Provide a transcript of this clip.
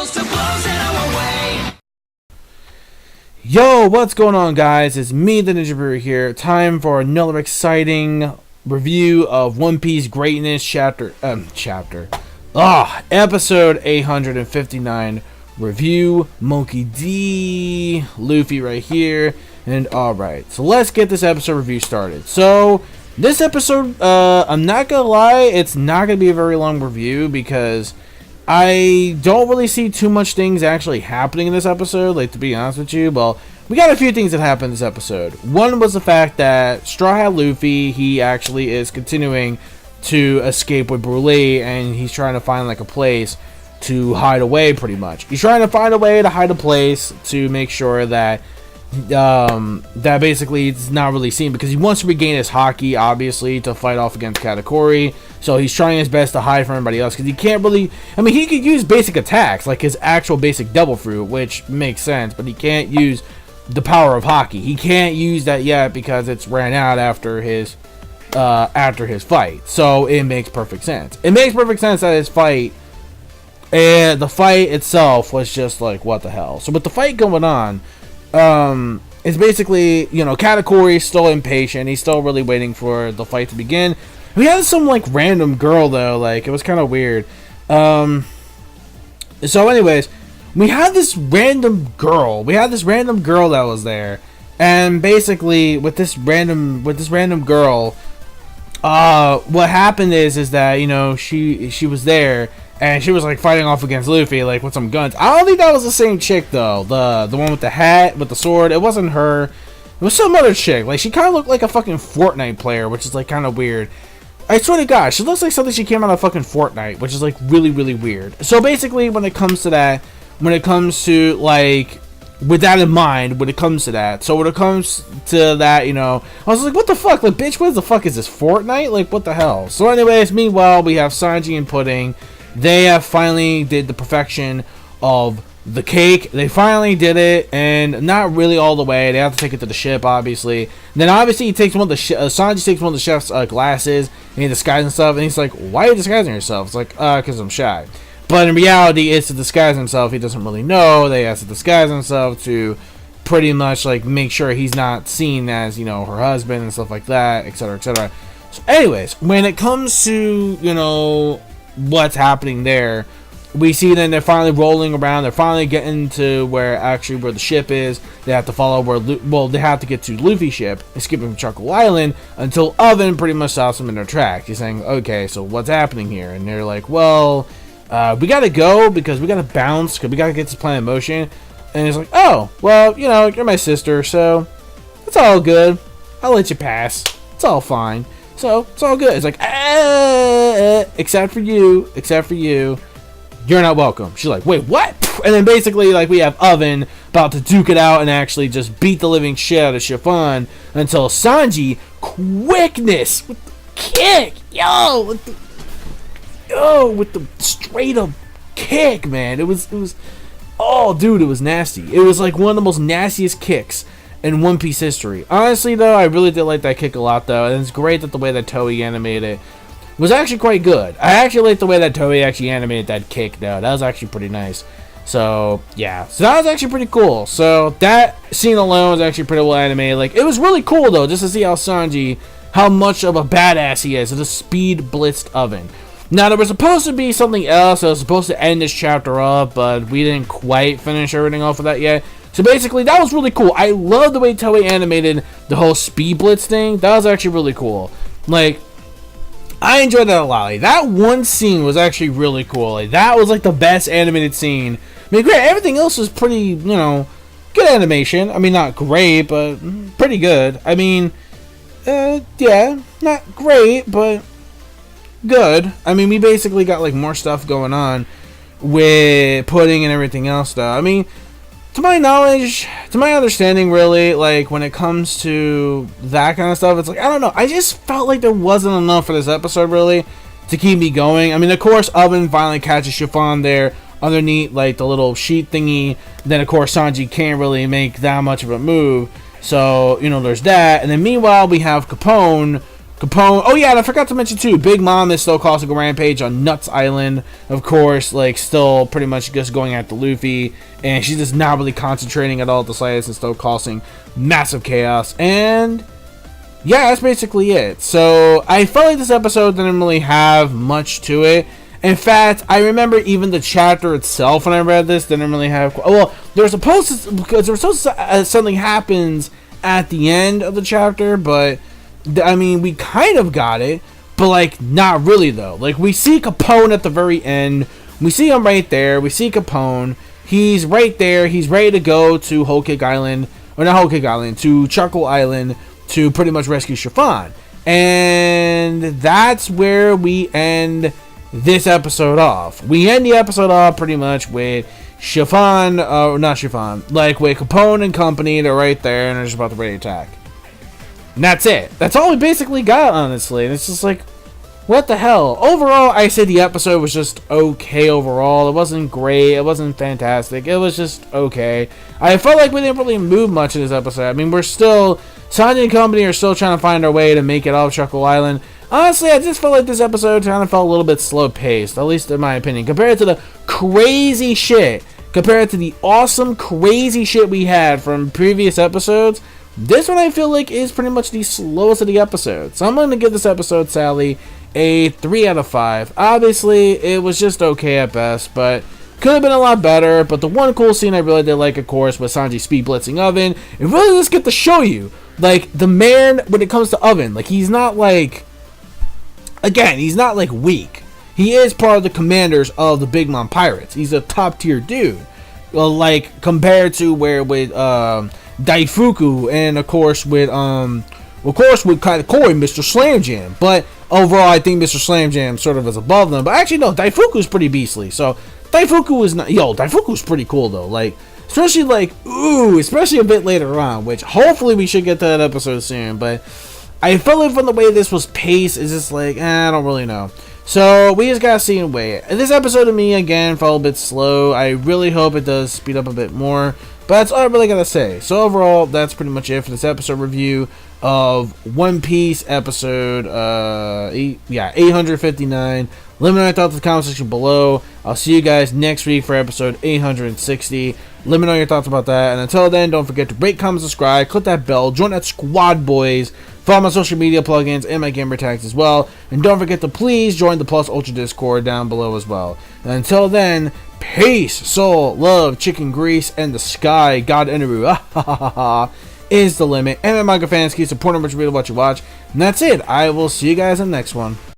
goes to blows and I'm away. Yo, what's going on, guys? It's me, the Ninja Brewer here. Time for another exciting review of One Piece Greatness episode 859 review. Monkey D, Luffy right here. And alright, so let's get this episode review started. So, this episode, I'm not gonna lie, it's not gonna be a very long review because I don't really see too much things actually happening in this episode, like, to be honest with you. Well, we got a few things that happened in this episode. One was the fact that Straw Hat Luffy, he actually is continuing to escape with Brûlée, and he's trying to find, like, a place to hide away, pretty much. He's trying to find a way to hide a place to make sure that that basically it's not really seen, because he wants to regain his haki, obviously, to fight off against Katakuri. So he's trying his best to hide from everybody else, because he can't really, I mean, he could use basic attacks like his actual basic Devil Fruit, which makes sense, but he can't use the power of haki. He can't use that yet because it's ran out after his fight. So it makes perfect sense. It makes perfect sense that his fight, and the fight itself was just like, what the hell. So with the fight going on, it's basically, you know, Katakuri's still impatient. He's still really waiting for the fight to begin. We had some, like, random girl, though. Like, it was kind of weird. So anyways, we had this random girl. That was there. And basically, with this random girl, what happened is that, you know, she was there. And she was, like, fighting off against Luffy, like, with some guns. I don't think that was the same chick, though. The one with the hat, with the sword. It wasn't her. It was some other chick. Like, she kind of looked like a fucking Fortnite player, which is, like, kind of weird. I swear to God, she looks like something she came out of fucking Fortnite, which is, like, really, really weird. So, basically, when it comes to that, like, with that in mind, you know, I was like, what the fuck? Like, bitch, what the fuck is this, Fortnite? Like, what the hell? So, anyways, meanwhile, we have Sanji and Pudding. They have finally did the perfection of the cake. They finally did it, and not really all the way. They have to take it to the ship, obviously. And then, obviously, he takes Sanji takes one of the chef's glasses, and he disguises himself, and he's like, why are you disguising yourself? It's like, because I'm shy. But in reality, it's to disguise himself. He doesn't really know. They have to disguise himself to pretty much, like, make sure he's not seen as, you know, her husband and stuff like that, etc., etc. So, anyways, when it comes to, you know, what's happening there, we see then they're finally rolling around. They're finally getting to where the ship is. They have to follow they have to get to Luffy's ship and skip from Chuckle Island until Oven pretty much stops them in their tracks. He's saying, okay, so what's happening here? And they're like, well, we gotta go because we gotta bounce, because we gotta get this plan in motion. And he's like, oh, well, you know, you're my sister, so it's all good. I'll let you pass. It's all fine. So, it's all good. It's like, except for you, you're not welcome. She's like, wait, what? And then basically, like, we have Oven about to duke it out and actually just beat the living shit out of Chiffon until Sanji, quickness with the kick, with the straight up kick, man. It was, oh, dude, it was nasty. It was like one of the most nastiest kicks in One Piece history. Honestly, though, I really did like that kick a lot, though, and it's great that the way that Toei animated it was actually quite good. I actually like the way that Toei actually animated that kick, though. That was actually pretty nice. So, yeah. So, that was actually pretty cool. So, that scene alone was actually pretty well animated. Like, it was really cool, though, just to see how much of a badass he is. It's a speed blitzed Oven. Now, there was supposed to be something else that was supposed to end this chapter up, but we didn't quite finish everything off of that yet. So basically, that was really cool. I love the way Toei animated the whole Speed Blitz thing. That was actually really cool. Like, I enjoyed that a lot. Like, that one scene was actually really cool. Like, that was like the best animated scene. I mean, great. Everything else was pretty, you know, good animation. I mean, not great, but pretty good. I mean, yeah, not great, but good. I mean, we basically got like more stuff going on with Pudding and everything else, though. I mean, to my knowledge, to my understanding, really, like, when it comes to that kind of stuff, it's like, I don't know, I just felt like there wasn't enough for this episode, really, to keep me going. I mean, of course, Oven finally catches Chiffon there underneath, like, the little sheet thingy. Then, of course, Sanji can't really make that much of a move. So, you know, there's that. And then, meanwhile, we have Capone Capone. Oh yeah, and I forgot to mention too, Big Mom is still causing a rampage on Nuts Island. Of course, like still pretty much just going after Luffy, and she's just not really concentrating at all at the slightest and still causing massive chaos. And yeah, that's basically it. So I felt like this episode didn't really have much to it. In fact, I remember even the chapter itself when I read this didn't really have. Well, there's supposed to, because there was supposed to something happens at the end of the chapter, but I mean, we kind of got it, but like not really though. Like we see Capone at the very end. We see him right there. We see Capone. He's right there. He's ready to go to Whole Cake Island, or not Whole Cake Island, to Chuckle Island to pretty much rescue Chiffon. And that's where we end this episode off. We end the episode off pretty much with Chiffon, not Chiffon, like with Capone and company. They're right there and they're just about to ready to attack. And that's it. That's all we basically got, honestly. And it's just like, what the hell? Overall, I say the episode was just okay overall. It wasn't great. It wasn't fantastic. It was just okay. I felt like we didn't really move much in this episode. I mean, we're still, Sanji and company are still trying to find our way to make it off Chuckle Island. Honestly, I just felt like this episode kind of felt a little bit slow-paced, at least in my opinion, compared to the crazy shit, compared to the awesome, crazy shit we had from previous episodes. This one I feel like is pretty much the slowest of the episodes. So I'm going to give this episode, Sally, a 3 out of 5. Obviously, it was just okay at best, but could have been a lot better. But the one cool scene I really did like, of course, was Sanji's speed blitzing Oven. It really does get to show you, like, the man, when it comes to Oven, like, he's not, like, again, he's not, like, weak. He is part of the commanders of the Big Mom Pirates. He's a top-tier dude. Well, like, compared to where with, Daifuku, and of course with Katakuri, Mr. Slam Jam. But overall, I think Mr. Slam Jam sort of is above them. But actually, no, Daifuku's pretty beastly. So Daifuku is not. Daifuku's pretty cool though. Like, especially especially a bit later on, which hopefully we should get to that episode soon. But I felt like from the way this was paced, it's just like, I don't really know. So we just gotta see and wait. And this episode to me again felt a bit slow. I really hope it does speed up a bit more. But that's all I really gotta say. So overall, that's pretty much it for this episode review of One Piece episode 859. Let me know your thoughts in the comment section below. I'll see you guys next week for episode 860. Let me know your thoughts about that. And until then, don't forget to rate, comment, subscribe, click that bell, join that squad, boys. Follow my social media plugins and my gamer tags as well. And don't forget to please join the Plus Ultra Discord down below as well. And until then, peace, soul, love, chicken grease, and the sky. God Eneru is the limit. And my manga fans, keep supporting what you read, what you watch. And that's it. I will see you guys in the next one.